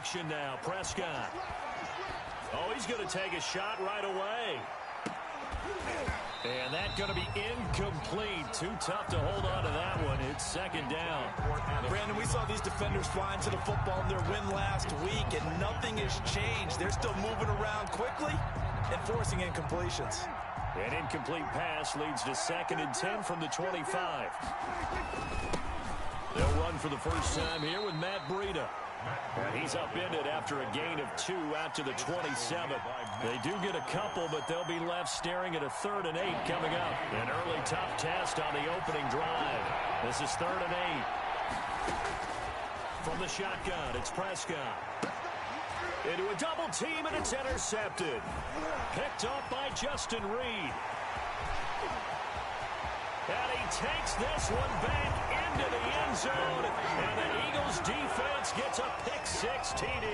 action now. Prescott. Oh, he's going to take a shot right away. And that's going to be incomplete. Too tough to hold on to that one. It's second down. Brandon, we saw these defenders flying to the football in their win last week, and nothing has changed. They're still moving around quickly and forcing incompletions. An incomplete pass leads to 2nd and 10 from the 25. They'll run for the first time here with Matt Breida. And he's upended after a gain of 2 out to the 27. They do get a couple, but they'll be left staring at a 3rd and 8 coming up. An early tough test on the opening drive. This is 3rd and 8. From the shotgun, it's Prescott. Into a double team, and it's intercepted. Picked up by Justin Reed. And he takes this one back into the end zone. And the Eagles defense gets a pick-6 TD.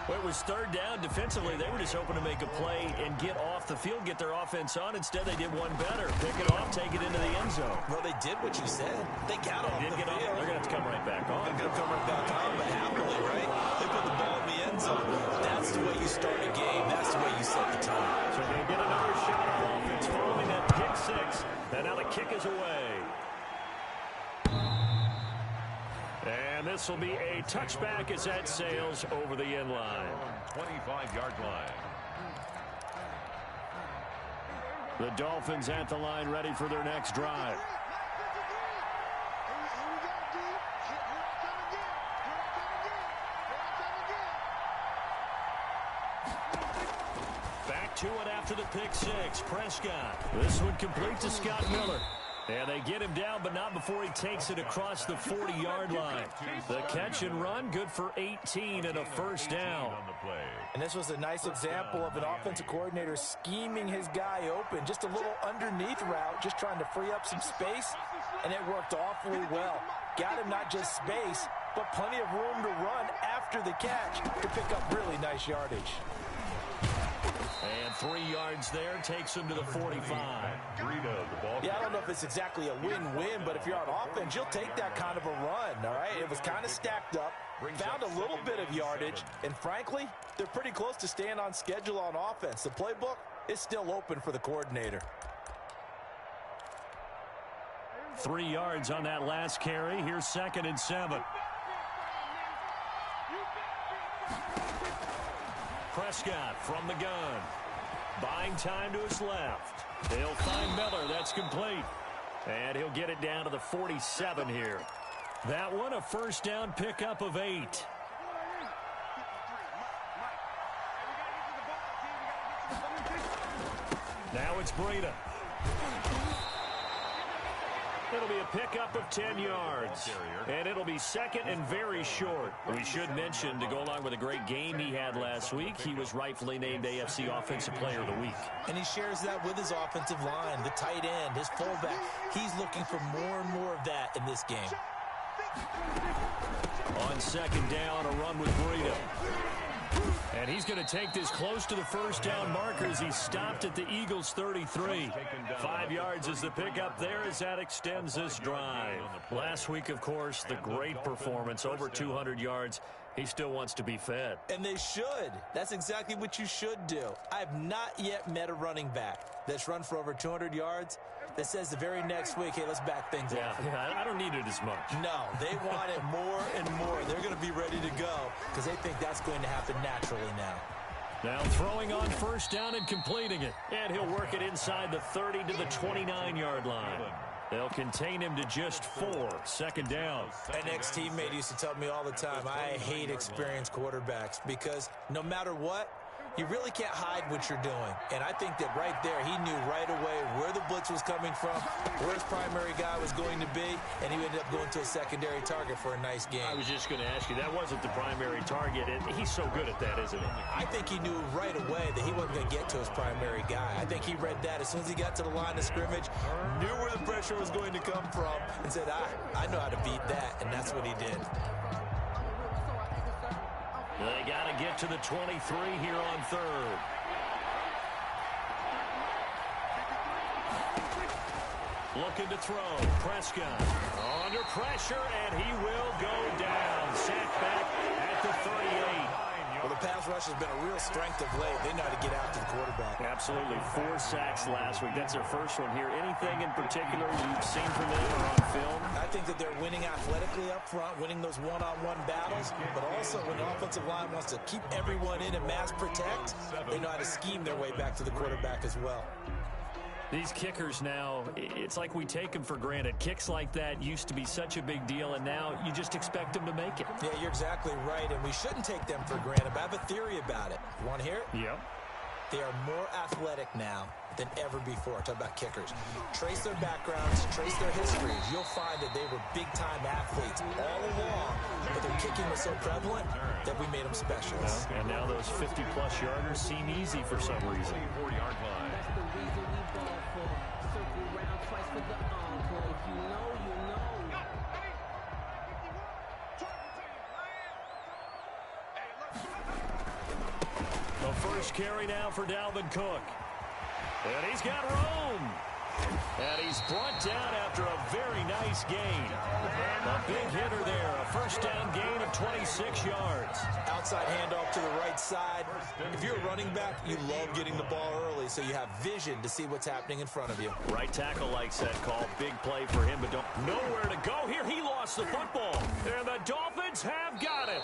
Well, it was 3rd down. Defensively, they were just hoping to make a play and get off the field, get their offense on. Instead, they did one better. Pick it off, take it into the end zone. Well, they did what you said. They got off the field. They're going to have to come right back on. They're going to come right back on, but happily, right? They put the ball in the end zone. That's the way you start a game. That's the way you set the tone. So they get another shot of offense following that pick-6. And now the kick is away. And this will be a touchback as that sails over the end line. 25-yard line. The Dolphins at the line ready for their next drive. Back to it after the pick-6. Prescott. This one complete to Scott Miller. And they get him down, but not before he takes it across the 40-yard line. The catch and run, good for 18 and a first down. And this was a nice example of an offensive coordinator scheming his guy open. Just a little underneath route, just trying to free up some space, and it worked awfully well. Got him not just space, but plenty of room to run after the catch to pick up really nice yardage. And 3 yards there takes him to the 45. Yeah, I don't know if it's exactly a win-win, but if you're on offense, you'll take that kind of a run, all right? It was kind of stacked up, found a little bit of yardage, and frankly, they're pretty close to staying on schedule on offense. The playbook is still open for the coordinator. 3 yards on that last carry. Here's 2nd and 7. Prescott from the gun. Buying time to his left. They'll find Miller. That's complete. And he'll get it down to the 47 here. That one a first down pickup of 8. Now it's Breida. It'll be a pickup of 10 yards. And it'll be 2nd and very short. We should mention, to go along with a great game he had last week, he was rightfully named AFC Offensive Player of the Week. And he shares that with his offensive line, the tight end, his fullback. He's looking for more and more of that in this game. On 2nd down, a run with Breida. And he's going to take this close to the first down marker as he stopped at the Eagles' 33. 5 yards is the pickup there as that extends this drive. Last week, of course, the great performance, over 200 yards. He still wants to be fed. And they should. That's exactly what you should do. I have not yet met a running back that's run for over 200 yards that says the very next week, hey, let's back things up. Yeah, I don't need it as much. No, they want it more and more. They're going to be ready to go because they think that's going to happen naturally now. Now throwing on first down and completing it. And he'll work it inside the 30 to the 29-yard line. They'll contain him to just 4. 2nd down. An ex-teammate used to tell me all the time, I hate experienced quarterbacks because no matter what, you really can't hide what you're doing. And I think that right there, he knew right away where the blitz was coming from, where his primary guy was going to be, and he ended up going to a secondary target for a nice game. I was just going to ask you, that wasn't the primary target, and he's so good at that, isn't he? I think he knew right away that he wasn't going to get to his primary guy. I think he read that as soon as he got to the line of scrimmage, knew where the pressure was going to come from, and said, I know how to beat that, and that's what he did. They got to get to the 23 here on 3rd. Looking to throw. Prescott under pressure, and he will go down. Sacked back at the 38. Well, the pass rush has been a real strength of late. They know how to get after the quarterback. Absolutely. 4 sacks last week. That's their first one here. Anything in particular you've seen from them or on film? I think that they're winning athletically up front, winning those one-on-one battles, but also when the offensive line wants to keep everyone in and mass protect, they know how to scheme their way back to the quarterback as well. These kickers now, it's like we take them for granted. Kicks like that used to be such a big deal, and now you just expect them to make it. Yeah, you're exactly right, and we shouldn't take them for granted, but I have a theory about it. You want to hear it? Yep. They are more athletic now than ever before. Talk about kickers. Trace their backgrounds, trace their histories. You'll find that they were big-time athletes all along, but their kicking was so prevalent that we made them specialists. And now those 50-plus yarders seem easy for some reason. 4-yard line. That's the reason we ball for. Circle round twice for the encore. If you know, you know. The first carry now for Dalvin Cook. And he's got room. And he's brought down after a very nice gain. A big hitter there. A first down gain of 26 yards. Outside handoff to the right side. If you're a running back, you love getting the ball early so you have vision to see what's happening in front of you. Right tackle likes that call. Big play for him, but nowhere to go here. He lost the football. And the Dolphins have got it.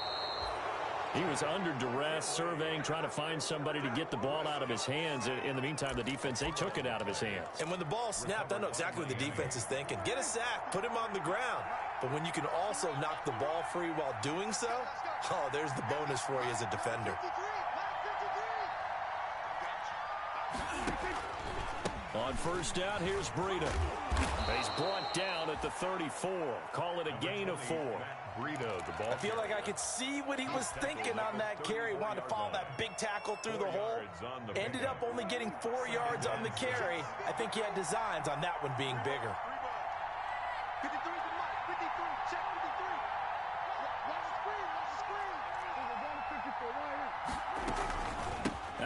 He was under duress, surveying, trying to find somebody to get the ball out of his hands. In the meantime, the defense, they took it out of his hands. And when the ball snapped, I know exactly what the defense is thinking. Get a sack, put him on the ground. But when you can also knock the ball free while doing so, oh, there's the bonus for you as a defender. On first down, here's Breida. He's brought down at the 34. Call it a gain of 4. I feel like I could see what he was thinking on that carry. Wanted to follow that big tackle through the hole. Ended up only getting 4 yards on the carry. I think he had designs on that one being bigger. 53 to Mike. 53. Check 53. Watch the screen. Watch the screen.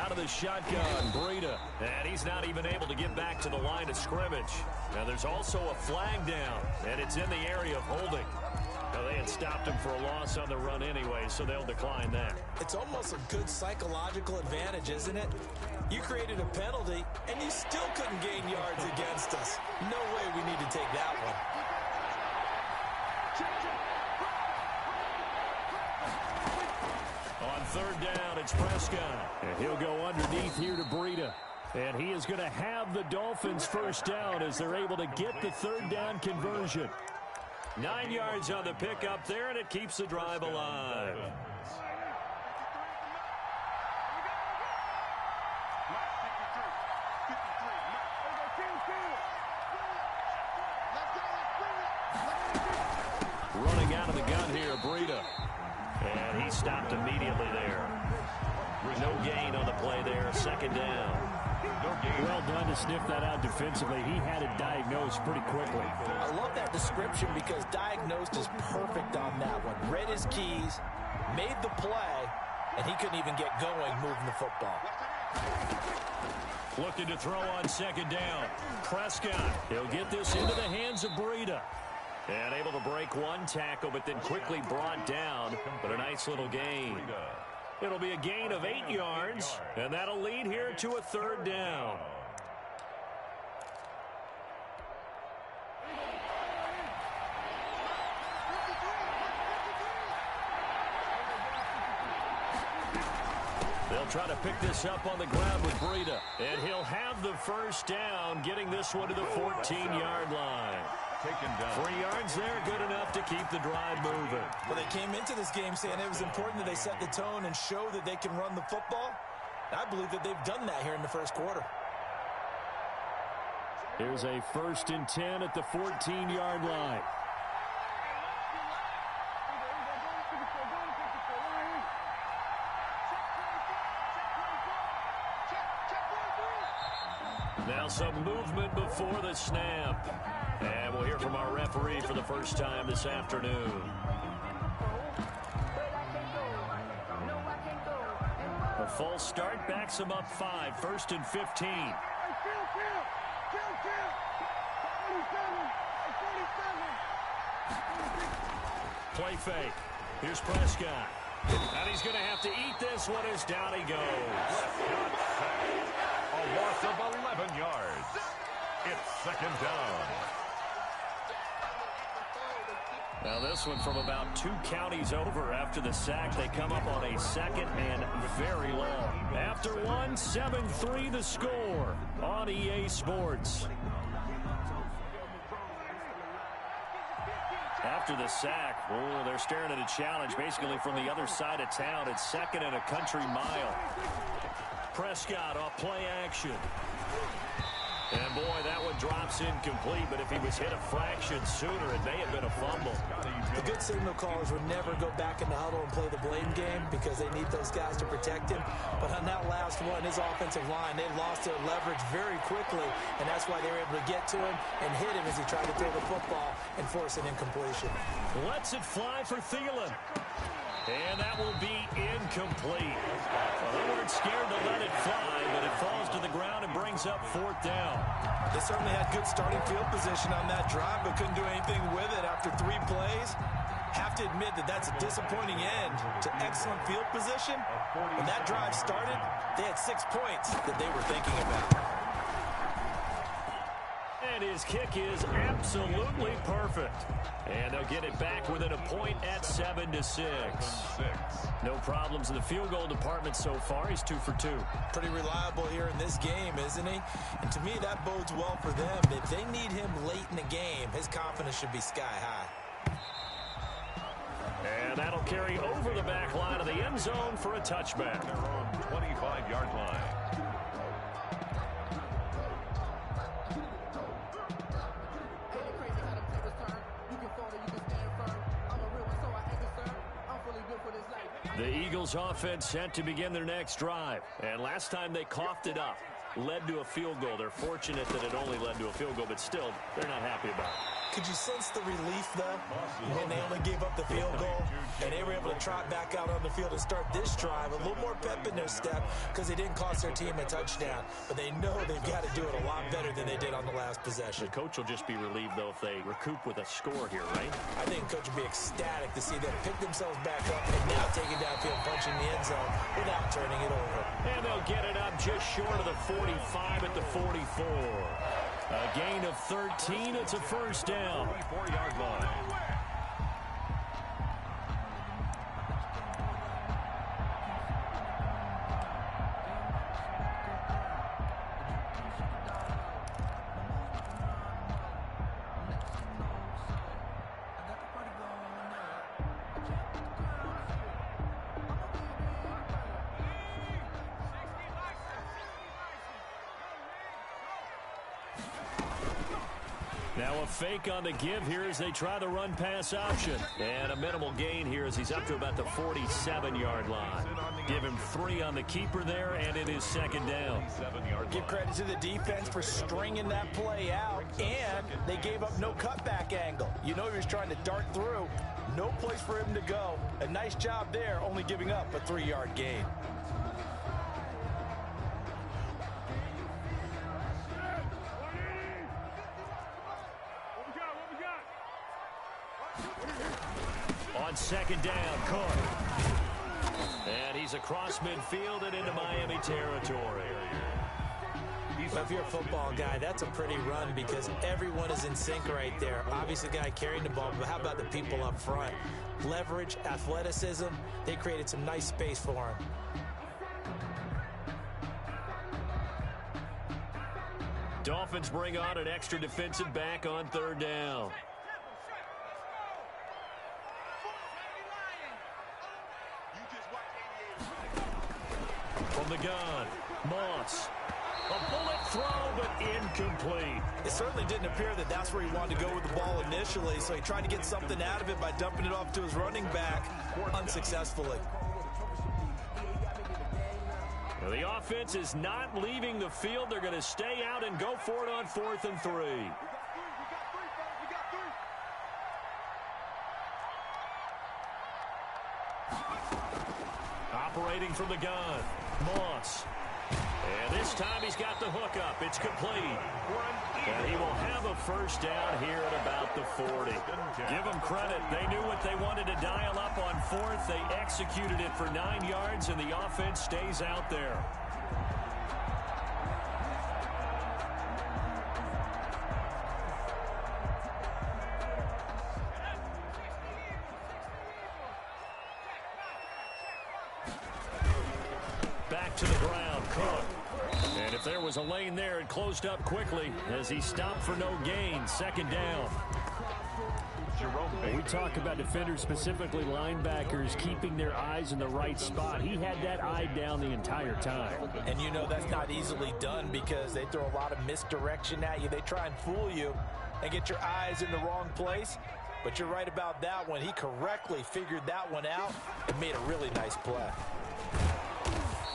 Out of the shotgun, Breida. And he's not even able to get back to the line of scrimmage. Now there's also a flag down, and it's in the area of holding. Now, they had stopped him for a loss on the run anyway, so they'll decline that. It's almost a good psychological advantage, isn't it? You created a penalty, and you still couldn't gain yards against us. No way we need to take that one. On third down, it's Prescott. And he'll go underneath here to Breida. And he is going to have the Dolphins first down as they're able to get the third down conversion. 9 yards on the pickup there, and it keeps the drive alive. Running out of the gun here, Breida. And he stopped immediately there. No gain on the play there. Second down. Well done to sniff that out defensively. He had it diagnosed pretty quickly. I love that description because diagnosed is perfect on that one. Read his keys, made the play, and he couldn't even get going moving the football. Looking to throw on second down. Prescott. He'll get this into the hands of Breida. And able to break one tackle, but then quickly brought down. But a nice little gain. It'll be a gain of 8 yards, and that'll lead here to a third down. They'll try to pick this up on the ground with Breida, and he'll have the first down, getting this one to the 14-yard line. 3 yards there, good enough to keep the drive moving. Well, they came into this game saying it was important that they set the tone and show that they can run the football. I believe that they've done that here in the first quarter. Here's a 1st and 10 at the 14-yard line. Now some movement before the snap. And we'll hear from our referee for the first time this afternoon. A false start backs them up 5. 1st and 15. Play fake. Here's Prescott. And he's going to have to eat this one as down he goes. A loss of 11 yards. It's second down. Now this one from about 2 counties over after the sack. They come up on a second and very long. After one, 7-3 the score on EA Sports. After the sack, they're staring at a challenge basically from the other side of town. It's second and a country mile. Prescott off play action. And, boy, that one drops incomplete, but if he was hit a fraction sooner, it may have been a fumble. The good signal callers would never go back in the huddle and play the blame game because they need those guys to protect him. But on that last one, his offensive line, they lost their leverage very quickly, and that's why they were able to get to him and hit him as he tried to throw the football and force an incompletion. Lets it fly for Thielen. And that will be incomplete. Well, they weren't scared to let it fly, but it falls to the ground and brings up 4th down. They certainly had good starting field position on that drive, but couldn't do anything with it after 3 plays. Have to admit that that's a disappointing end to excellent field position. When that drive started, they had 6 points that they were thinking about. And his kick is absolutely perfect. And they'll get it back within a point at 7-6. No problems in the field goal department so far. He's 2 for 2. Pretty reliable here in this game, isn't he? And to me, that bodes well for them. If they need him late in the game, his confidence should be sky high. And that'll carry over the back line of the end zone for a touchback. They're on 25-yard line. The Eagles offense set to begin their next drive. And last time they coughed it up, led to a field goal. They're fortunate that it only led to a field goal, but still, they're not happy about it. Could you sense the relief, though, when they only gave up the field goal and they were able to trot back out on the field and start this drive? A little more pep in their step because they didn't cost their team a touchdown. But they know they've got to do it a lot better than they did on the last possession. The coach will just be relieved, though, if they recoup with a score here, right? I think the coach will be ecstatic to see them pick themselves back up and now take it downfield, punching the end zone without turning it over. And they'll get it up just short of the 45 at the 44. A gain of 13. It's a first down. 44-yard line. Now a fake on the give here as they try the run-pass option. And a minimal gain here as he's up to about the 47-yard line. Give him 3 on the keeper there, and it is second down. Give credit to the defense for stringing that play out, and they gave up no cutback angle. You know he was trying to dart through. No place for him to go. A nice job there, only giving up a 3-yard gain. On second down, Cook. And he's across midfield and into Miami territory. Well, if you're a football guy, that's a pretty run because everyone is in sync right there. Obviously, the guy carrying the ball, but how about the people up front? Leverage, athleticism, they created some nice space for him. Dolphins bring on an extra defensive back on third down. From the gun, Moss. A bullet throw, but incomplete. It certainly didn't appear that that's where he wanted to go with the ball initially, so he tried to get something out of it by dumping it off to his running back unsuccessfully. Well, the offense is not leaving the field. They're going to stay out and go for it on 4th and 3. Operating from the gun, Moss. And this time he's got the hook up. It's complete. a first down here at about the 40. Give them credit. They knew what they wanted to dial up on fourth. They executed it for 9 yards, and the offense stays out there. Back to the ground, Cook. And if there was a lane there, it closed up quickly as he stopped for no gain. Second down. Jerome, we talk about defenders, specifically linebackers, keeping their eyes in the right spot. He had that eye down the entire time. And you know that's not easily done because they throw a lot of misdirection at you. They try and fool you and get your eyes in the wrong place. But you're right about that one. He correctly figured that one out and made a really nice play.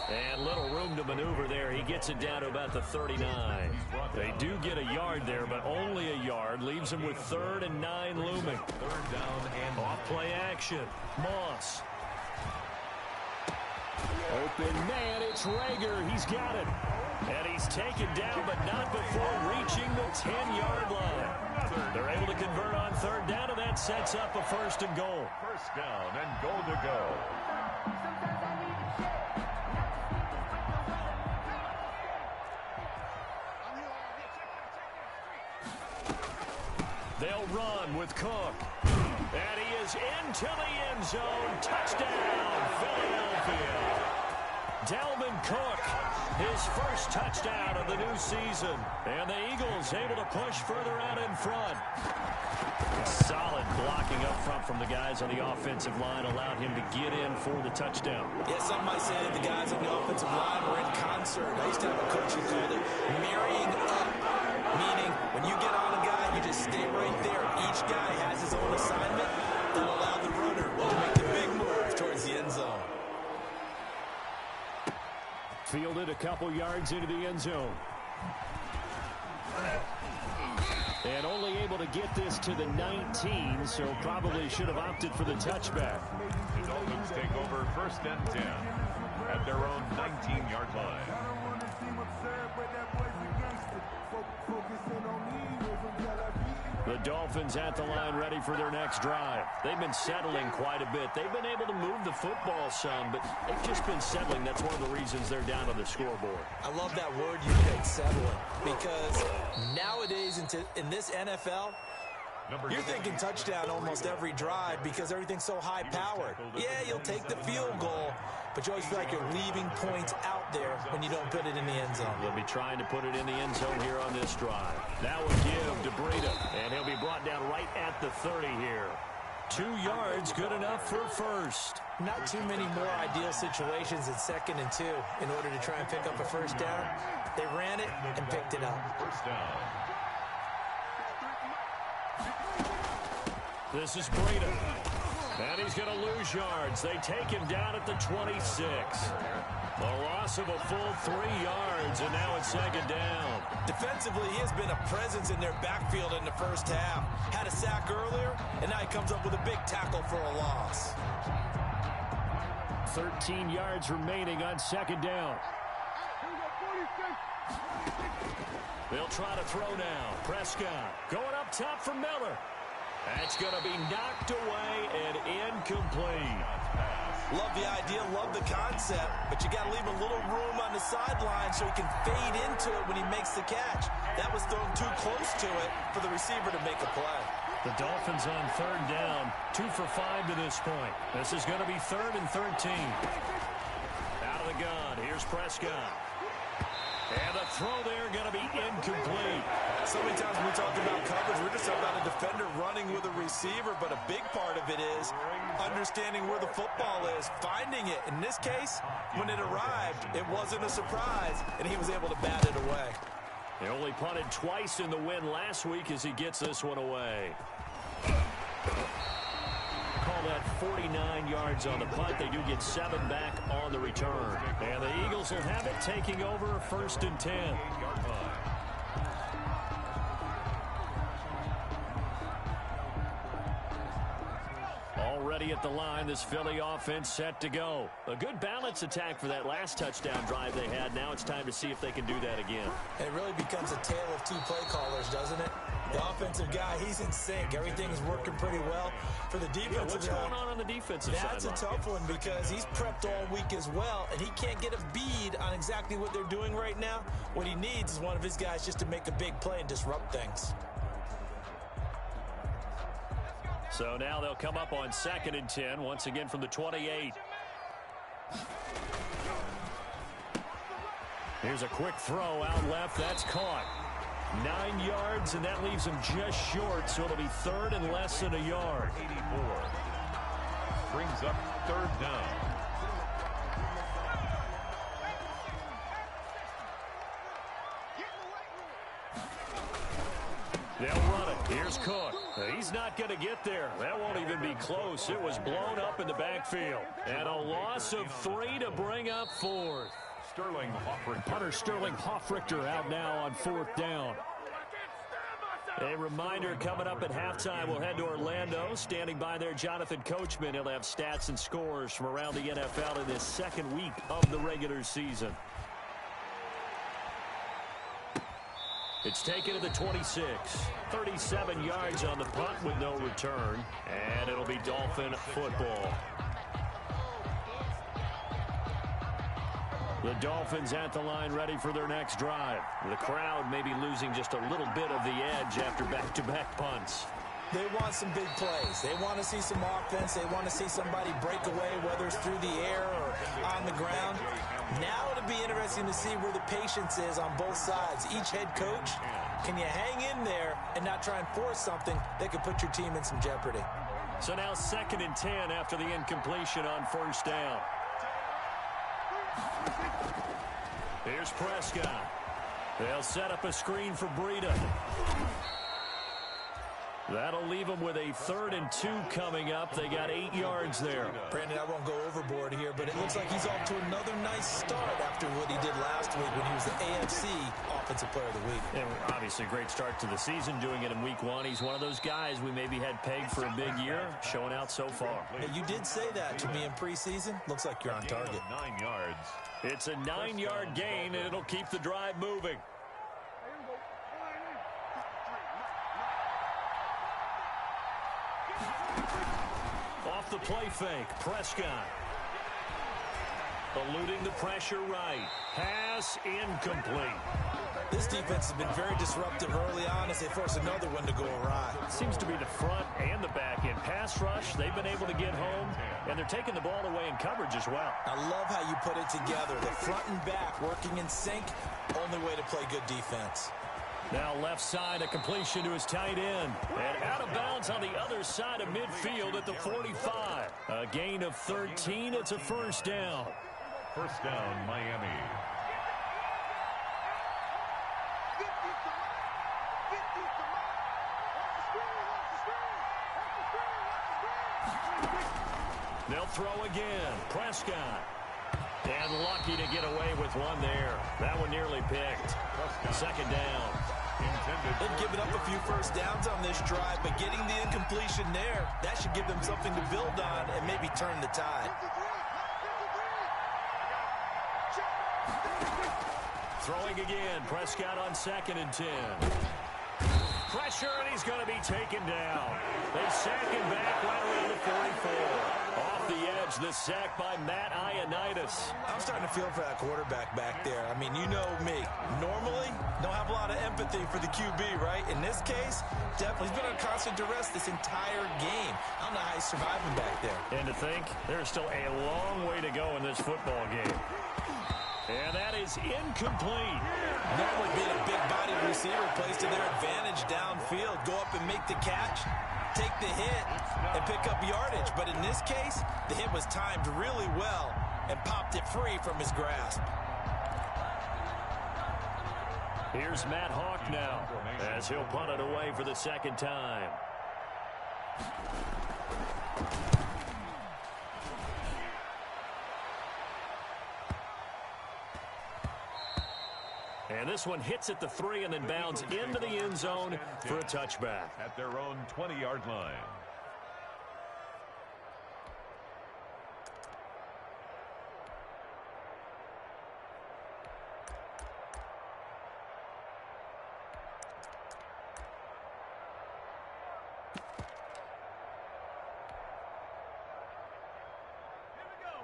And little room to maneuver there. He gets it down to about the 39. They do get a yard there, but only a yard. Leaves him with 3rd and 9 looming. 3rd down and off play action. Moss. Open man, it's Rager. He's got it. And he's taken down, but not before reaching the 10-yard line. They're able to convert on 3rd down, and that sets up a 1st and goal. 1st down and goal to go. They'll run with Cook. And he is into the end zone. Touchdown, Philadelphia. Dalvin Cook, his first touchdown of the new season. And the Eagles able to push further out in front. Solid blocking up front from the guys on the offensive line allowed him to get in for the touchdown. Yeah, some might say that the guys on the offensive line were in concert. I used to have a coach who called it marrying up, meaning when you get on a guy, you just stay right there. Each guy has his own assignment that will allow the runner to make the big move towards the end zone. Fielded a couple yards into the end zone. And only able to get this to the 19, so probably should have opted for the touchback. The Dolphins take over 1st and 10 at their own 19-yard line. The Dolphins at the line ready for their next drive. They've been settling quite a bit. They've been able to move the football some, but they've just been settling. That's one of the reasons they're down on the scoreboard. I love that word you picked, settling, because nowadays in this NFL, you're thinking touchdown almost every drive because everything's so high-powered. Yeah, you'll take the field goal, but you always feel like you're leaving points out there when you don't put it in the end zone. They'll be trying to put it in the end zone here on this drive. That will give to Breida, and he'll be brought down right at the 30 here. 2 yards, good enough for first. Not too many more ideal situations in 2nd and 2 in order to try and pick up a first down. They ran it and picked it up. 1st down. This is Breida. And he's going to lose yards. They take him down at the 26. A loss of a full 3 yards, and now it's 2nd down. Defensively, he has been a presence in their backfield in the first half. Had a sack earlier, and now he comes up with a big tackle for a loss. 13 yards remaining on 2nd down. They'll try to throw now. Prescott going up top for Miller. That's going to be knocked away and incomplete. Love the idea, love the concept, but you got to leave a little room on the sideline so he can fade into it when he makes the catch. That was thrown too close to it for the receiver to make a play. The Dolphins on 3rd down, 2 for 5 to this point. This is going to be 3rd and 13. Out of the gun, here's Prescott. And the throw there going to be incomplete. So many times when we talk about coverage, we're just talking about a defender running with a receiver, but a big part of it is understanding where the football is, finding it. In this case, when it arrived, it wasn't a surprise, and he was able to bat it away. He only punted twice in the win last week as he gets this one away. Call that 49 yards on the punt. They do get 7 back on the return. And the Eagles will have it taking over 1st and 10. Already at the line, this Philly offense set to go. A good balance attack for that last touchdown drive they had. Now it's time to see if they can do that again. And it really becomes a tale of 2 play callers, doesn't it? The offensive guy, he's in sync. Everything's working pretty well. For the defensive guy, what's going on the defensive side? That's a tough one because he's prepped all week as well, and he can't get a bead on exactly what they're doing right now. What he needs is one of his guys just to make a big play and disrupt things. So now they'll come up on 2nd and 10, once again from the 28. Here's a quick throw out left. That's caught. 9 yards, and that leaves him just short, so it'll be 3rd and less than a yard. 84. Brings up 3rd down. They'll run it. Here's Cook. He's not going to get there. That won't even be close. It was blown up in the backfield. And a loss of 3 to bring up 4th. Sterling Hoffrichter. Punter Sterling Hoffrichter out now on 4th down. A reminder, coming up at halftime, we'll head to Orlando. Standing by there, Jonathan Coachman. He'll have stats and scores from around the NFL in this 2nd week of the regular season. It's taken to the 26. 37 yards on the punt with no return. And it'll be Dolphin football. The Dolphins at the line ready for their next drive. The crowd may be losing just a little bit of the edge after back-to-back punts. They want some big plays. They want to see some offense. They want to see somebody break away, whether it's through the air or on the ground. Now it'll be interesting to see where the patience is on both sides. Each head coach, can you hang in there and not try and force something that could put your team in some jeopardy? So now 2nd and 10 after the incompletion on 1st down. Here's Prescott. They'll set up a screen for Breida. That'll leave them with a 3rd and 2 coming up. They got 8 yards there. Brandon, I won't go overboard here, but it looks like he's off to another nice start after what he did last week when he was the AFC Offensive Player of the Week. And obviously a great start to the season, doing it in week 1. He's one of those guys we maybe had pegged for a big year, showing out so far. Hey, you did say that to me in preseason. Looks like you're on target. 9 yards. It's a 9-yard gain, and it'll keep the drive moving. Off the play fake, Prescott. Eluding the pressure right. Pass incomplete. This defense has been very disruptive early on as they force another one to go awry. It seems to be the front and the back end. Pass rush, they've been able to get home, and they're taking the ball away in coverage as well. I love how you put it together. The front and back working in sync, only way to play good defense. Now left side, a completion to his tight end. And out of bounds on the other side of midfield at the 45. A gain of 13, it's a 1st down. 1st down, Miami. They'll throw again. Prescott. And lucky to get away with one there. That one nearly picked. 2nd down. They've given up a few 1st downs on this drive, but getting the incompletion there, that should give them something to build on and maybe turn the tide. Throwing again. Prescott on 2nd and 10. Pressure, and he's going to be taken down. They sack him back right around the 44. Off the edge, the sack by Matt Ioannidis. I'm starting to feel for that quarterback back there. I mean, you know me. Normally, don't have a lot of empathy for the QB, right? In this case, definitely. He's been under constant duress this entire game. I don't know how he's surviving back there. And to think, there's still a long way to go in this football game. And that is incomplete. Normally being a big body receiver plays to their advantage downfield. Go up and make the catch, take the hit, and pick up yardage. But in this case, the hit was timed really well and popped it free from his grasp. Here's Matt Hawk now as he'll punt it away for the 2nd time. And this one hits at the 3 and then bounds into the end zone for a touchback. At their own 20-yard line.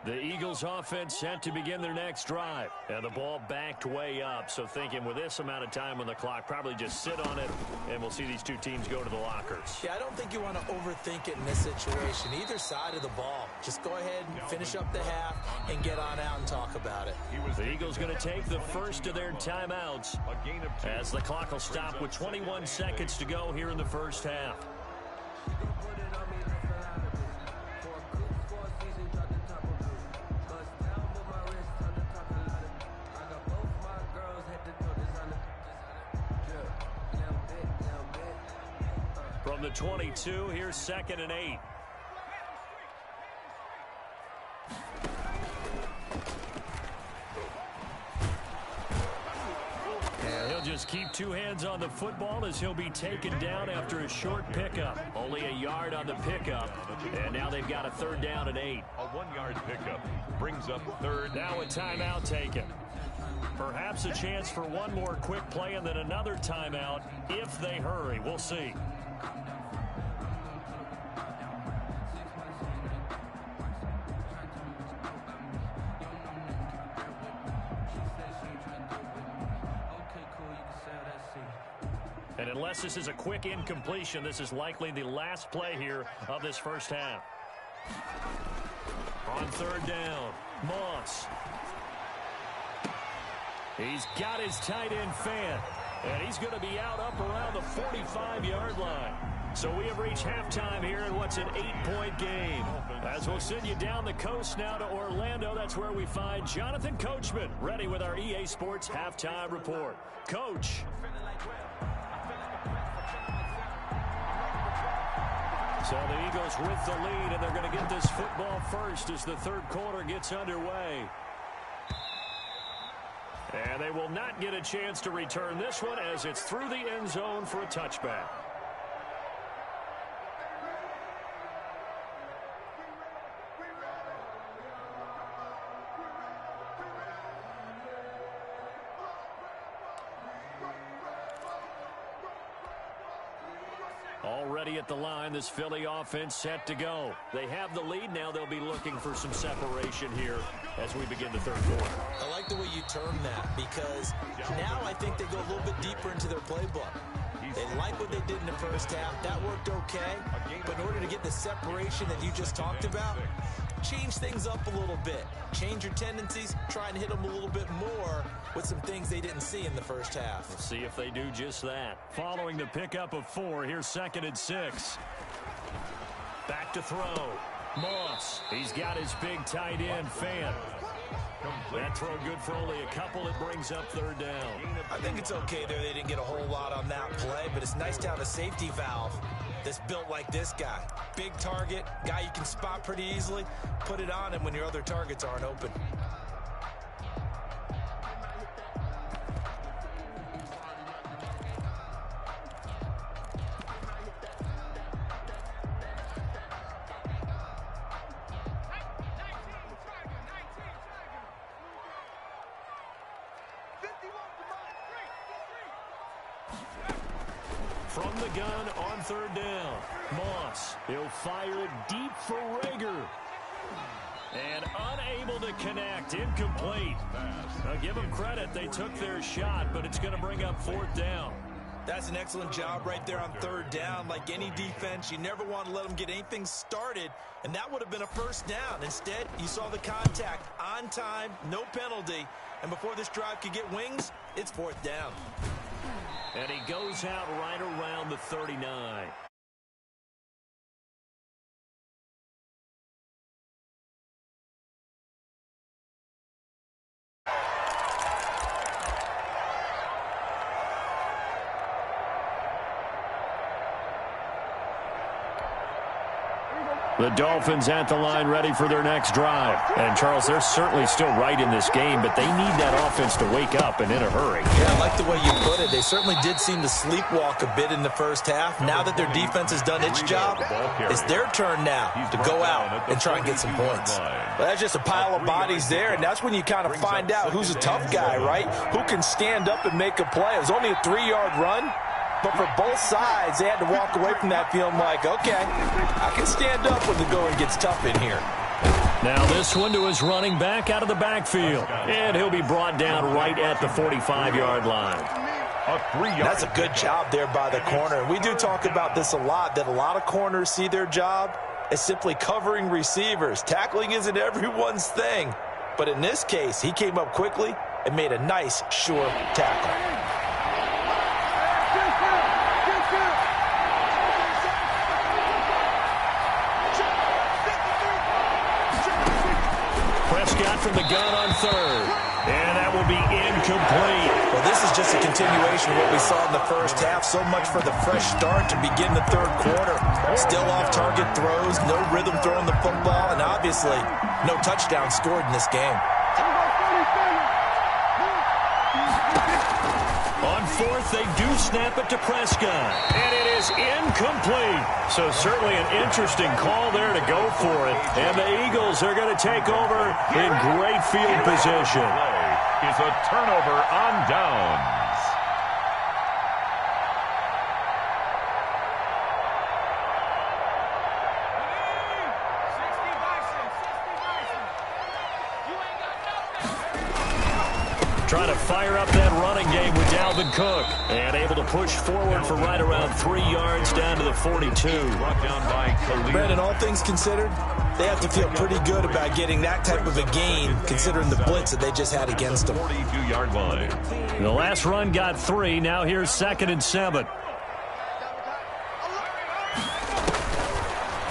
The Eagles offense set to begin their next drive. And the ball backed way up. So thinking with this amount of time on the clock, probably just sit on it, and we'll see these two teams go to the lockers. Yeah, I don't think you want to overthink it in this situation. Either side of the ball. Just go ahead and finish up the half and get on out and talk about it. The Eagles going to take the first of their timeouts as the clock will stop with 21 seconds to go here in the first half. From the 22, here's 2nd and 8. And he'll just keep two hands on the football as he'll be taken down after a short pickup. Only a yard on the pickup. And now they've got a 3rd down and 8. A 1-yard pickup brings up 3rd. Now a timeout taken. Perhaps a chance for one more quick play and then another timeout if they hurry. We'll see. And unless this is a quick incompletion, this is likely the last play here of this first half. On 3rd down, Moss. He's got his tight end fan, and he's going to be out up around the 45-yard line. So we have reached halftime here in what's an 8-point game. As we'll send you down the coast now to Orlando, that's where we find Jonathan Coachman, ready with our EA Sports Halftime Report. Coach. So the Eagles with the lead, and they're going to get this football first as the 3rd quarter gets underway. And they will not get a chance to return this one as it's through the end zone for a touchback. Already at the line, this Philly offense set to go. They have the lead. Now they'll be looking for some separation here as we begin the 3rd quarter. I like the way you term that because now I think they go a little bit deeper into their playbook. They like what they did in the first half. That worked okay. But in order to get the separation that you just talked about, change things up a little bit. Change your tendencies. Try and hit them a little bit more with some things they didn't see in the first half. We'll see if they do just that. Following the pickup of 4, here's 2nd and 6. Back to throw. Moss. He's got his big tight end fan. That throw good for only a couple. It brings up 3rd down. I think it's okay there. They didn't get a whole lot on that play, but it's nice to have a safety valve that's built like this guy. Big target, guy you can spot pretty easily. Put it on him when your other targets aren't open. From the gun on 3rd down. Moss. He'll fire it deep for Rager. And unable to connect. Incomplete. Now give them credit. They took their shot, but it's going to bring up 4th down. That's an excellent job right there on 3rd down. Like any defense, you never want to let them get anything started, and that would have been a 1st down. Instead, you saw the contact on time, no penalty, and before this drive could get wings, it's 4th down. And he goes out right around the 39. The Dolphins at the line ready for their next drive. And, Charles, they're certainly still right in this game, but they need that offense to wake up and in a hurry. Yeah, I like the way you put it. They certainly did seem to sleepwalk a bit in the first half. Now that their defense has done its job, it's their turn now to go out and try and get some points. Well, that's just a pile of bodies there, and that's when you kind of find out who's a tough guy, right? Who can stand up and make a play. It was only a 3-yard run. But for both sides, they had to walk away from that feeling like, okay, I can stand up when the going gets tough in here. Now this one to his running back out of the backfield. And he'll be brought down right at the 45-yard line. That's a good job there by the corner. We do talk about this a lot, that a lot of corners see their job as simply covering receivers. Tackling isn't everyone's thing. But in this case, he came up quickly and made a nice, sure tackle. Prescott from the gun on third. And that will be incomplete. Well, this is just a continuation of what we saw in the first half. So much for the fresh start to begin the third quarter. Still off-target throws, no rhythm throwing the football, and obviously no touchdown scored in this game. On fourth, they do snap it to Prescott. And it is incomplete. So certainly an interesting call there to go for it. And the Eagles are going to take over in great field position. Is a turnover on downs. Trying to fire up that running game with Dalvin Cook. And able to push forward for right around 3 yards down to the 42. Brought down by Khalil. Brandon, all things considered, they have to feel pretty good about getting that type of a gain, considering the blitz that they just had against them. 42-yard line. The last run got 3. Now here's 2nd and 7.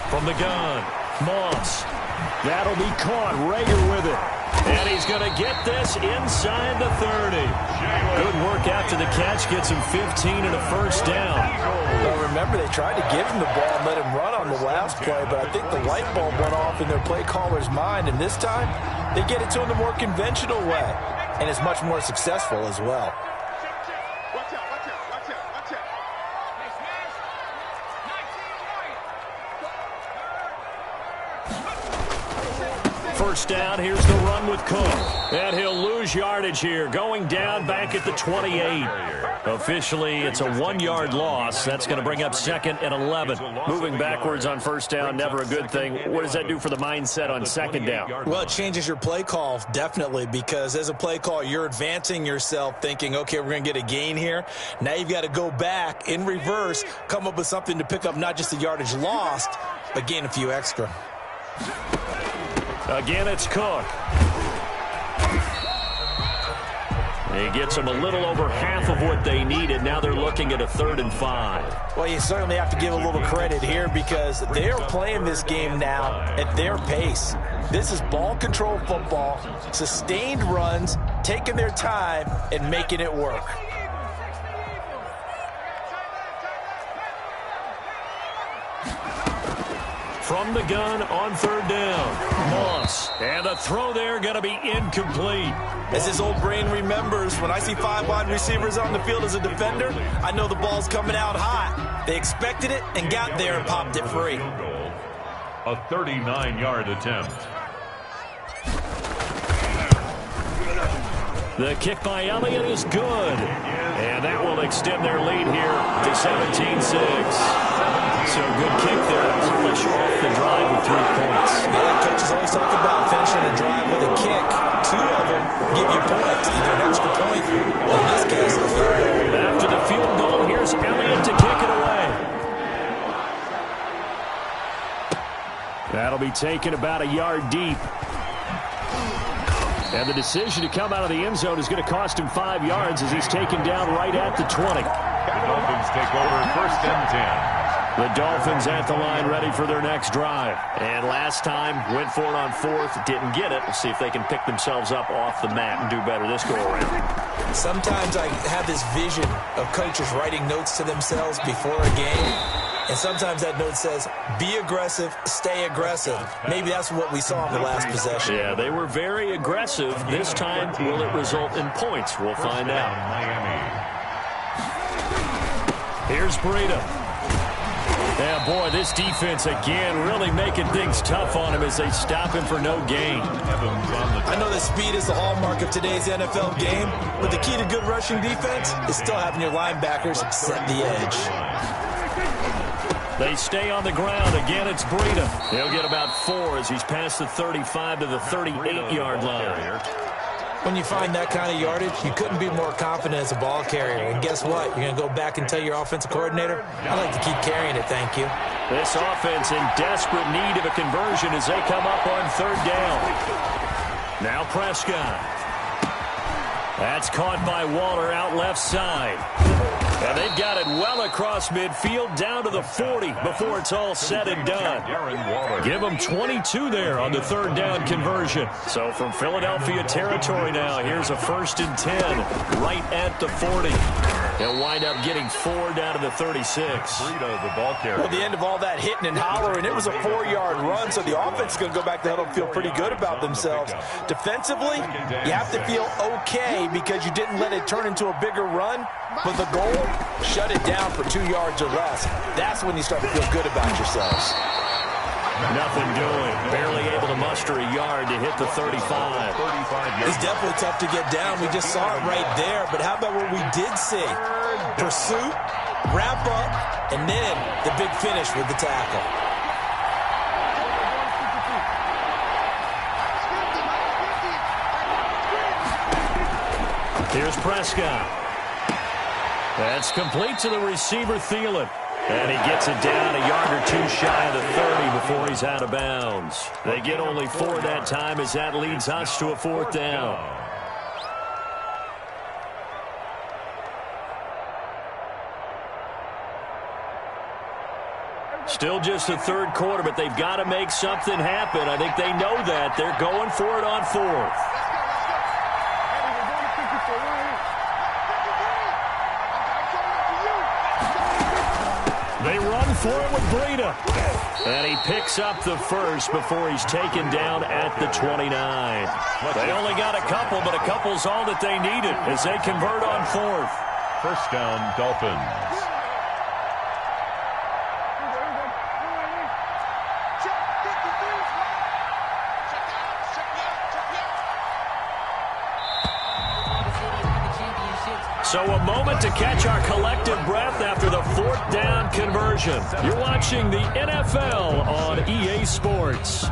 From the gun, Moss. That'll be caught. Rager with it. And he's going to get this inside the 30. Good work after the catch. Gets him 15 and a first down. Well, remember, they tried to give him the ball and let him run on the last play, but I think the light bulb went off in their play caller's mind, and this time they get it to him the more conventional way, and it's much more successful as well. First down, here's the run with Cook. And he'll lose yardage here, going down back at the 28. Officially, it's a 1-yard loss. That's going to bring up 2nd and 11. Moving backwards on first down, never a good thing. What does that do for the mindset on 2nd down? Well, it changes your play call, definitely, because as a play call, you're advancing yourself thinking, okay, we're going to get a gain here. Now you've got to go back in reverse, come up with something to pick up not just the yardage lost, but gain a few extra. Again, it's Cook. He gets them a little over half of what they needed. Now they're looking at a 3rd and 5. Well, you certainly have to give a little credit here because they're playing this game now at their pace. This is ball control football, sustained runs, taking their time and making it work. From the gun on 3rd down, Moss. And the throw there going to be incomplete. As his old brain remembers, when I see 5 wide receivers on the field as a defender, I know the ball's coming out hot. They expected it and got there and popped it free. A 39-yard attempt. The kick by Elliott is good. And that will extend their lead here to 17-6. So good kick there to polish off the drive with 3 points. Yeah, coaches always talk about finishing a drive with a kick. 2 of them give you points, either an extra point, or in this case, a field goal. After the field goal, here's Elliott to kick it away. That'll be taken about a yard deep. And the decision to come out of the end zone is going to cost him 5 yards as he's taken down right at the 20. The Dolphins take over 1st and 10. The Dolphins at the line ready for their next drive. And last time, went for it on 4th, didn't get it. We'll see if they can pick themselves up off the mat and do better this go-around. Sometimes I have this vision of coaches writing notes to themselves before a game. And sometimes that note says, be aggressive, stay aggressive. Maybe that's what we saw in the last possession. Yeah, they were very aggressive. This time, will it result in points? We'll find out. Miami. Here's Breida. Yeah, boy, this defense again really making things tough on him as they stop him for no gain. I know that speed is the hallmark of today's NFL game, but the key to good rushing defense is still having your linebackers set the edge. They stay on the ground. Again, it's Breida. He'll get about 4 as he's past the 35 to the 38-yard line. When you find that kind of yardage, you couldn't be more confident as a ball carrier. And guess what? You're going to go back and tell your offensive coordinator, I'd like to keep carrying it, thank you. This offense in desperate need of a conversion as they come up on 3rd down. Now Prescott. That's caught by Waller out left side. And they've got it well across midfield down to the 40 before it's all said and done. Give them 22 there on the 3rd down conversion. So from Philadelphia territory now, here's a 1st and 10 right at the 40. They'll wind up getting 4 down to the 36. Well, the end of all that hitting and hollering, it was a 4-yard run, so the offense is going to go back to huddle and feel pretty good about themselves. Defensively, you have to feel okay because you didn't let it turn into a bigger run, but the goal, shut it down for 2 yards or less. That's when you start to feel good about yourselves. Nothing doing. Barely able to muster a yard to hit the 35. It's definitely tough to get down. We just saw it right there. But how about what we did see? Pursuit, wrap up, and then the big finish with the tackle. Here's Prescott. That's complete to the receiver, Thielen. And he gets it down a yard or 2 shy of the 30 before he's out of bounds. They get only 4 that time as that leads us to a 4th down. Still just the 3rd quarter, but they've got to make something happen. I think they know that. They're going for it on 4th. They run for it with Breida. And he picks up the 1st before he's taken down at the 29. They only got a couple, but a couple's all that they needed as they convert on 4th. 1st down, Dolphins. So a moment to catch our collective breath after the 4th down conversion. You're watching the NFL on EA Sports.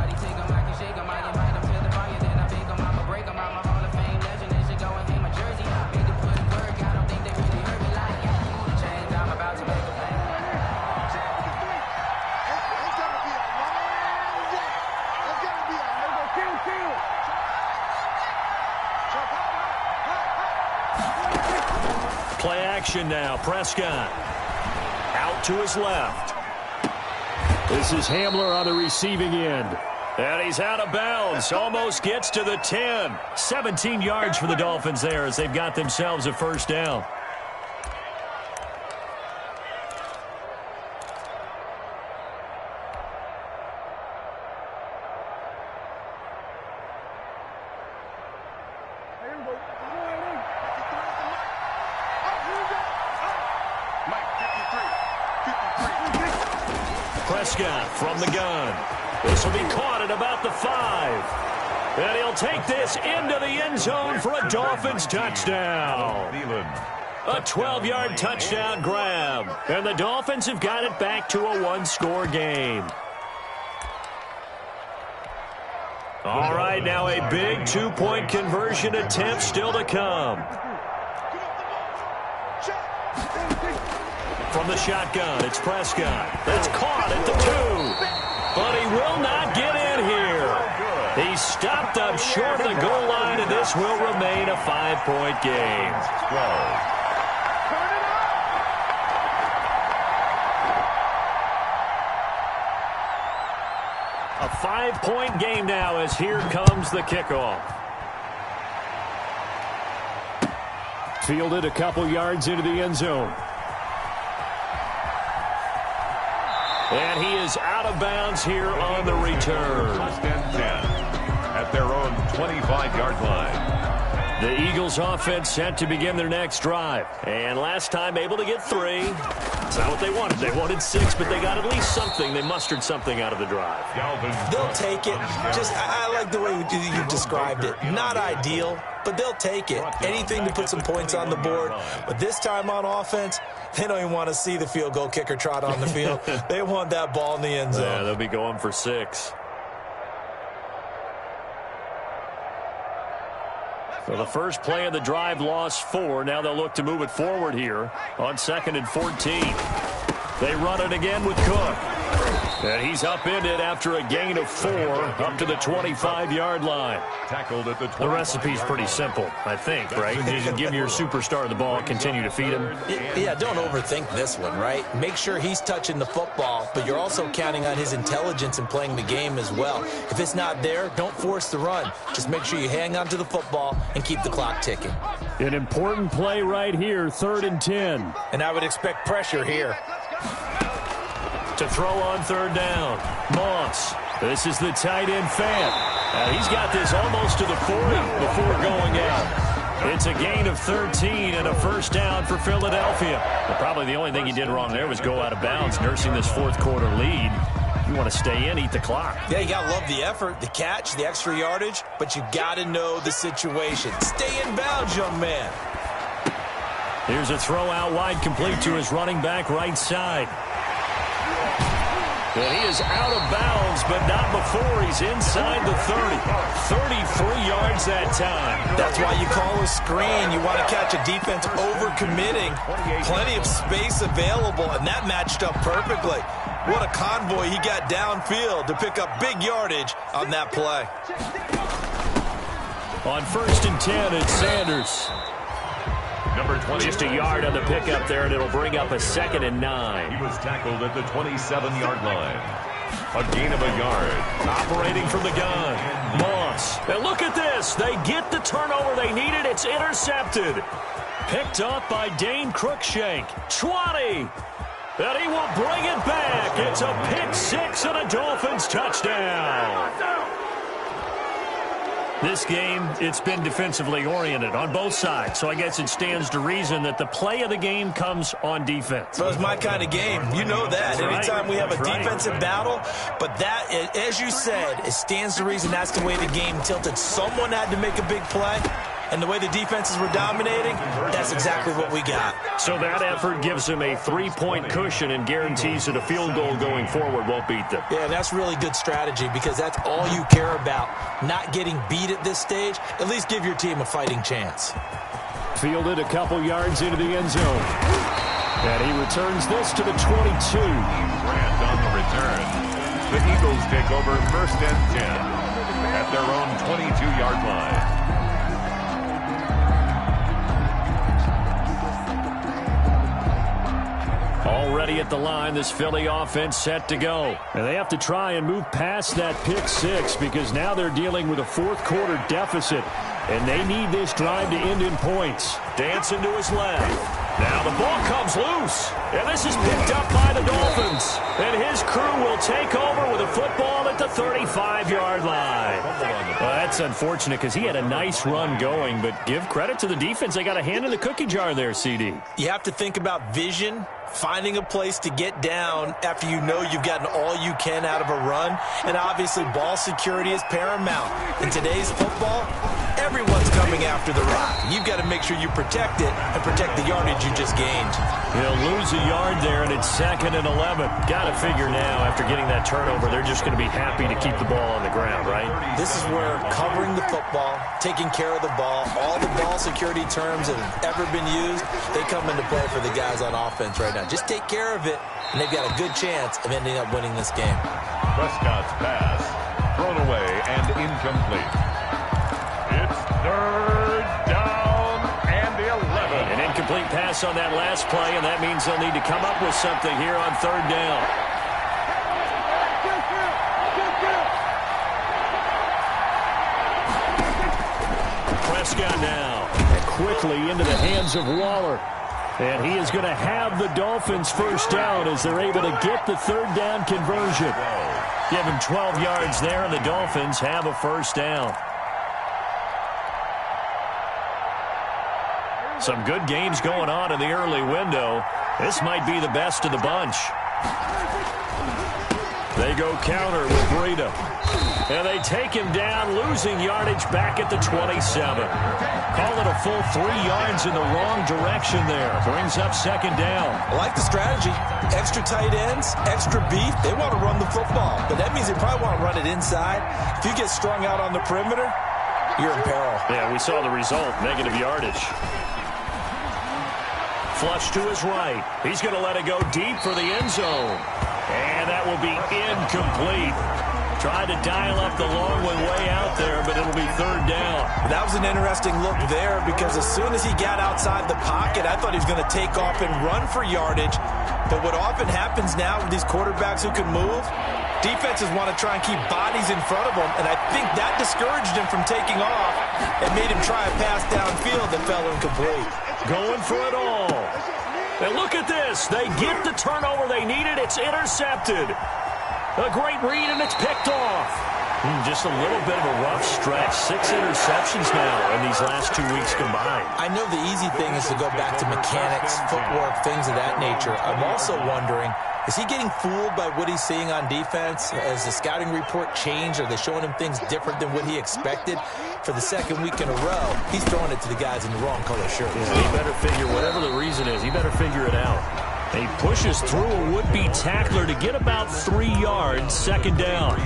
Play action now. Prescott out to his left. This is Hamler on the receiving end. And he's out of bounds. Almost gets to the 10. 17 yards for the Dolphins there as they've got themselves a 1st down. Prescott from the gun. This will be caught at about the 5. And he'll take this into the end zone for a Dolphins touchdown. A 12-yard touchdown grab. And the Dolphins have got it back to a 1-score game. All right, now a big 2-point conversion attempt still to come. From the shotgun, it's Prescott. That's caught at the 2. But he will not get in here. He stopped up short of the goal line, and this will remain a 5-point game. A 5-point game now as here comes the kickoff. Fielded a couple yards into the end zone. And he is out of bounds here on the return. 1st and 10 at their own 25-yard line. The Eagles offense set to begin their next drive. And last time able to get 3. It's not what they wanted. They wanted 6, but they got at least something. They mustered something out of the drive. They'll take it. I like the way you described it. Not ideal, but they'll take it. Anything to put some points on the board. But this time on offense, they don't even want to see the field goal kicker trot on the field. They want that ball in the end zone. Yeah, they'll be going for 6. So the first play of the drive lost 4. Now they'll look to move it forward here on 2nd and 14. They run it again with Cook. And he's upended after a gain of 4 up to the 25-yard line. Tackled at The recipe's pretty simple, I think, right? You give your superstar the ball, continue to feed him. Yeah, don't overthink this one, right? Make sure he's touching the football, but you're also counting on his intelligence in playing the game as well. If it's not there, don't force the run. Just make sure you hang on to the football and keep the clock ticking. An important play right here, 3rd and 10. And I would expect pressure here. To throw on 3rd down. Moss. This is the tight end Fant. He's got this almost to the 40 before going out. It's a gain of 13 and a first down for Philadelphia. But probably the only thing he did wrong there was go out of bounds, nursing this 4th quarter lead. You want to stay in, eat the clock. Yeah, you got to love the effort, the catch, the extra yardage, but you got to know the situation. Stay in bounds, young man. Here's a throw out wide, complete to his running back right side. And he is out of bounds, but not before he's inside the 30. 33 yards that time. That's why you call a screen. You want to catch a defense overcommitting. Plenty of space available, and that matched up perfectly. What a convoy he got downfield to pick up big yardage on that play. On 1st and 10, it's Sanders. Number 20. Just a yard on the pickup there, and it'll bring up a 2nd and 9. He was tackled at the 27-yard line. A gain of a yard. Operating from the gun. Moss. And look at this. They get the turnover they needed. It's intercepted. Picked up by Dane Cruikshank. 20. And he will bring it back. It's a pick 6 and a Dolphins touchdown. This game, it's been defensively oriented on both sides, so I guess it stands to reason that the play of the game comes on defense. So it's my kind of game. You know that. Anytime we have a defensive battle, but that, as you said, it stands to reason that's the way the game tilted. Someone had to make a big play, and the way the defenses were dominating, that's exactly what we got. So that effort gives them a 3-point cushion and guarantees that a field goal going forward won't beat them. Yeah, that's really good strategy because that's all you care about. Not getting beat at this stage, at least give your team a fighting chance. Fielded a couple yards into the end zone. And he returns this to the 22. Grant on the return. The Eagles take over 1st and 10 at their own 22-yard line. Already at the line, this Philly offense set to go. And they have to try and move past that pick 6 because now they're dealing with a 4th quarter deficit. And they need this drive to end in points. Dancing to his left. Now the ball comes loose. And this is picked up by the Dolphins. And his crew will take over with a football at the 35-yard line. Well, that's unfortunate because he had a nice run going. But give credit to the defense. They got a hand in the cookie jar there, CD. You have to think about vision, finding a place to get down after you know you've gotten all you can out of a run. And obviously ball security is paramount. In today's football, everyone's coming after the rock. You've got to make sure you protect it and protect the yardage you just gained. He'll lose a yard there, and it's 2nd and 11. Got to figure now, after getting that turnover, they're just going to be happy to keep the ball on the ground, right? This is where covering the football, taking care of the ball, all the ball security terms that have ever been used, they come into play for the guys on offense right now. Just take care of it, and they've got a good chance of ending up winning this game. Prescott's pass thrown away and incomplete. It's 3rd down and 11. An incomplete pass on that last play, and that means they'll need to come up with something here on 3rd down. Prescott now quickly into the hands of Waller. And he is going to have the Dolphins first down as they're able to get the 3rd down conversion. Give him 12 yards there, and the Dolphins have a first down. Some good games going on in the early window. This might be the best of the bunch. They go counter with Breida. And they take him down, losing yardage back at the 27. Call it a full 3 yards in the wrong direction there. Brings up second down. I like the strategy. Extra tight ends, extra beef. They want to run the football, but that means they probably want to run it inside. If you get strung out on the perimeter, you're in peril. Yeah, we saw the result, negative yardage. Flush to his right. He's going to let it go deep for the end zone. And that will be incomplete. Tried to dial up the long one way out there, but it'll be third down. That was an interesting look there because as soon as he got outside the pocket, I thought he was going to take off and run for yardage. But what often happens now with these quarterbacks who can move, defenses want to try and keep bodies in front of them, and I think that discouraged him from taking off and made him try a pass downfield that fell incomplete. Going for it all. And look at this. They get the turnover they needed. It's intercepted. A great read, and it's picked off. Just a little bit of a rough stretch. 6 interceptions now in these last 2 weeks combined. I know the easy thing is to go back to mechanics, footwork, things of that nature. I'm also wondering, is he getting fooled by what he's seeing on defense? Has the scouting report changed? Are they showing him things different than what he expected? For the second week in a row, he's throwing it to the guys in the wrong color shirts. Yeah, he better figure, whatever the reason is, he better figure it out. He pushes through a would-be tackler to get about 3 yards, second down.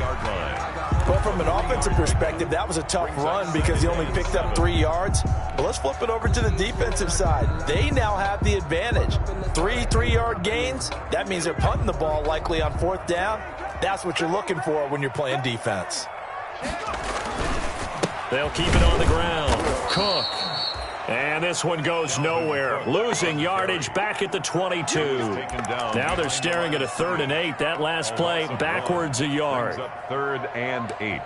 Well, from an offensive perspective, that was a tough run because he only picked up 3 yards. But let's flip it over to the defensive side. They now have the advantage. 3 3-yard gains, that means they're punting the ball likely on 4th down. That's what you're looking for when you're playing defense. They'll keep it on the ground. Cook. And this one goes nowhere. Losing yardage back at the 22. Now they're staring at a 3rd and 8. That last play backwards a yard. 3rd and 8.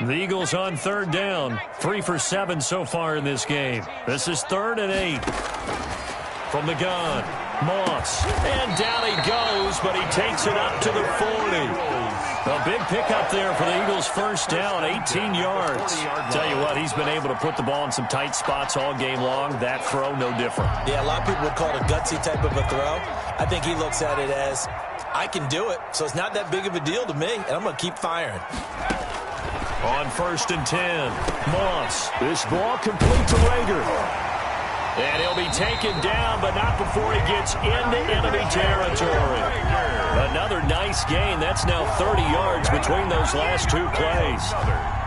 The Eagles on 3rd down. 3 for 7 so far in this game. This is 3rd and 8. From the gun, Moss. And down he goes, but he takes it up to the 40. A big pickup there for the Eagles' first down, 18 yards. Tell you what, he's been able to put the ball in some tight spots all game long. That throw, no different. Yeah, a lot of people would call it a gutsy type of a throw. I think he looks at it as, I can do it, so it's not that big of a deal to me, and I'm going to keep firing. On 1st and 10, Moss. This ball complete to Rager. And he'll be taken down, but not before he gets into enemy territory. Another nice gain. That's now 30 yards between those last 2 plays.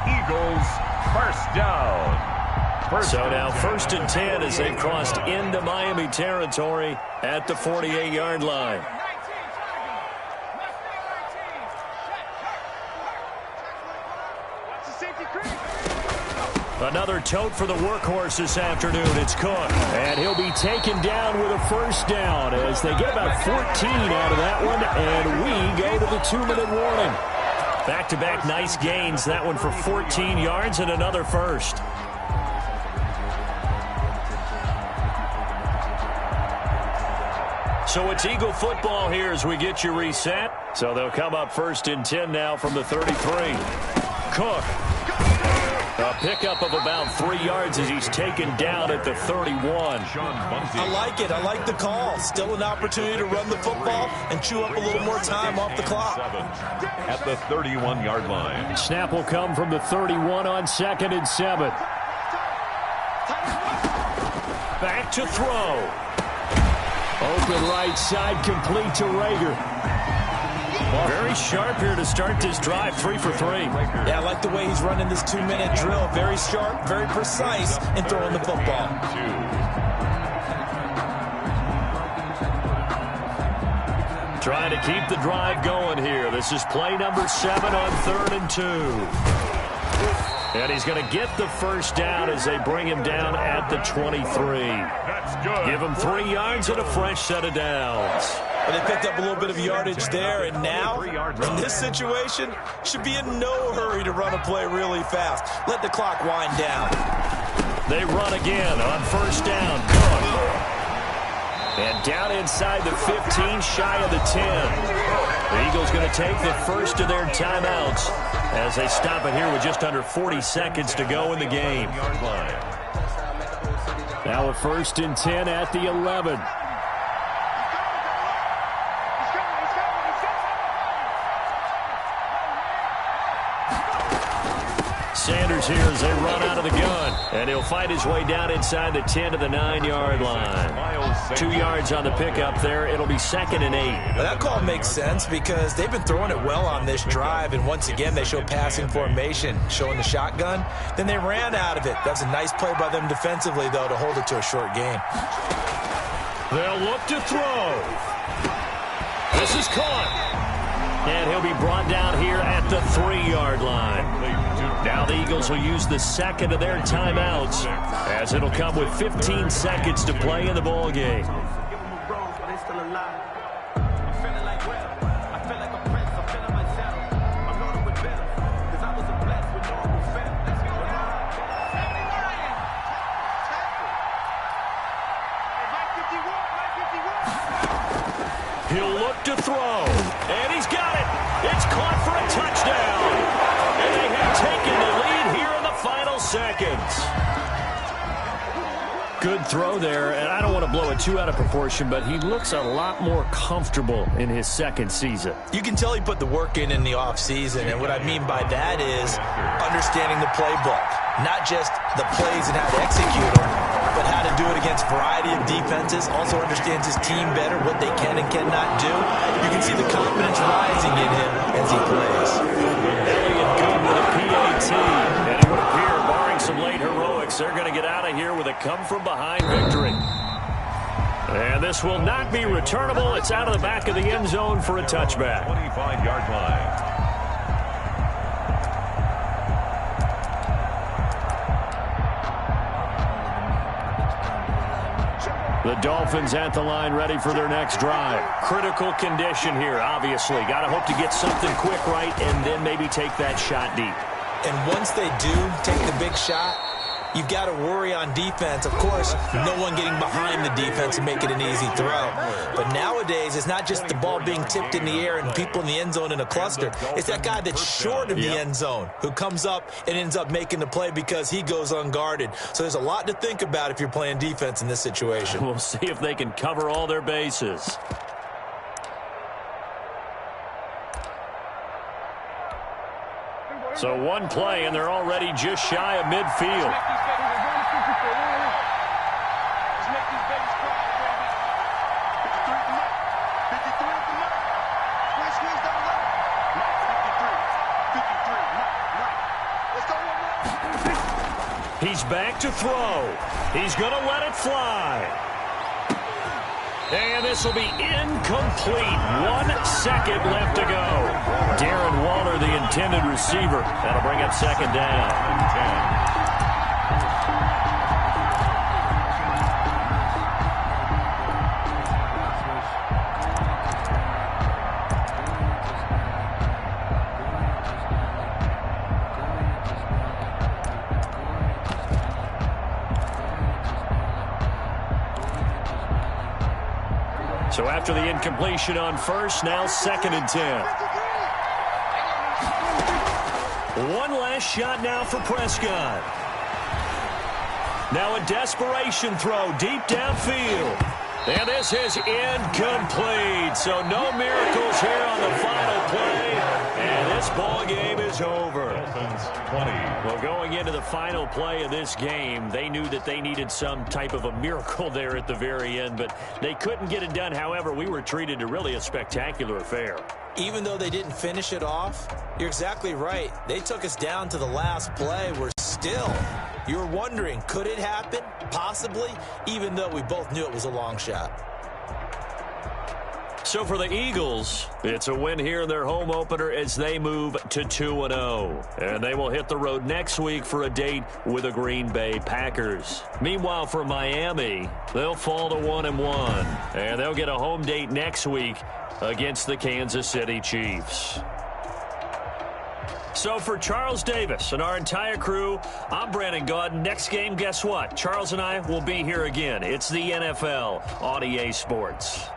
Eagles, first down. So now 1st and 10 as they've crossed into Miami territory at the 48-yard line. Another tote for the workhorse this afternoon. It's Cook. And he'll be taken down with a first down as they get about 14 out of that one. And we go to the 2-minute warning. Back-to-back nice gains. That one for 14 yards and another first. So it's Eagle football here as we get you reset. So they'll come up 1st and 10 now from the 33. Cook. A pickup of about 3 yards as he's taken down at the 31. I like it. I like the call. Still an opportunity to run the football and chew up a little more time off the clock. At the 31-yard line. Snap will come from the 31 on 2nd and 7. Back to throw. Open right side, complete to Rager. Very sharp here to start this drive, 3 for 3. Yeah, I like the way he's running this 2-minute drill. Very sharp, very precise in throwing the football. Trying to keep the drive going here. This is play number 7 on 3rd and 2. And he's going to get the first down as they bring him down at the 23. That's good. Give him 3 yards and a fresh set of downs. But they picked up a little bit of yardage there, and now, in this situation, should be in no hurry to run a play really fast. Let the clock wind down. They run again on 1st down. Cook. And down inside the 15, shy of the 10. The Eagles going to take the first of their timeouts as they stop it here with just under 40 seconds to go in the game. Now a 1st and 10 at the 11. Sanders here as they run out of the gun. And he'll fight his way down inside the 10 to the 9-yard line. 2 yards on the pickup there. It'll be 2nd and 8. Well, that call makes sense because they've been throwing it well on this drive. And once again, they show passing formation, showing the shotgun. Then they ran out of it. That's a nice play by them defensively, though, to hold it to a short game. They'll look to throw. This is caught. And he'll be brought down here at the 3-yard line. Now the Eagles will use the second of their timeouts as it'll come with 15 seconds to play in the ball game. He'll look to throw, and he's got it. It's caught for a touchdown. And they have taken the lead here in the final seconds. Good throw there, and I don't want to blow it too out of proportion, but he looks a lot more comfortable in his second season. You can tell he put the work in the offseason, and what I mean by that is understanding the playbook. Not just the plays and how to execute them, but how to do it against a variety of defenses. Also understands his team better, what they can and cannot do. You can see the confidence rising in him as he plays. Elliott good with a PAT. And it would appear, barring some late heroics, they're going to get out of here with a come-from-behind victory. And this will not be returnable. It's out of the back of the end zone for a touchback. 25-yard line. The Dolphins at the line ready for their next drive. Critical condition here, obviously. Got to hope to get something quick right and then maybe take that shot deep. And once they do take the big shot, you've got to worry on defense. Of course, no one getting behind the defense and make it an easy throw. But nowadays, it's not just the ball being tipped in the air and people in the end zone in a cluster. It's that guy that's short of the end zone who comes up and ends up making the play because he goes unguarded. So there's a lot to think about if you're playing defense in this situation. We'll see if they can cover all their bases. So one play, and they're already just shy of midfield. He's back to throw. He's going to let it fly. And this will be incomplete. 1 second left to go. Darren Waller, the intended receiver. That'll bring up 2nd down. So after the incompletion on first, now 2nd and 10. One last shot now for Prescott. Now a desperation throw deep downfield. And this is incomplete. So no miracles here on the final play. And this ball game is over. 20. Well, going into the final play of this game, they knew that they needed some type of a miracle there at the very end, but they couldn't get it done. However, we were treated to really a spectacular affair. Even though they didn't finish it off, you're exactly right. They took us down to the last play. We're still, you're wondering, could it happen? Possibly, even though we both knew it was a long shot. So for the Eagles, it's a win here in their home opener as they move to 2-0. And they will hit the road next week for a date with the Green Bay Packers. Meanwhile, for Miami, they'll fall to 1-1. And they'll get a home date next week against the Kansas City Chiefs. So for Charles Davis and our entire crew, I'm Brandon Gaudin. Next game, guess what? Charles and I will be here again. It's the NFL on EA Sports.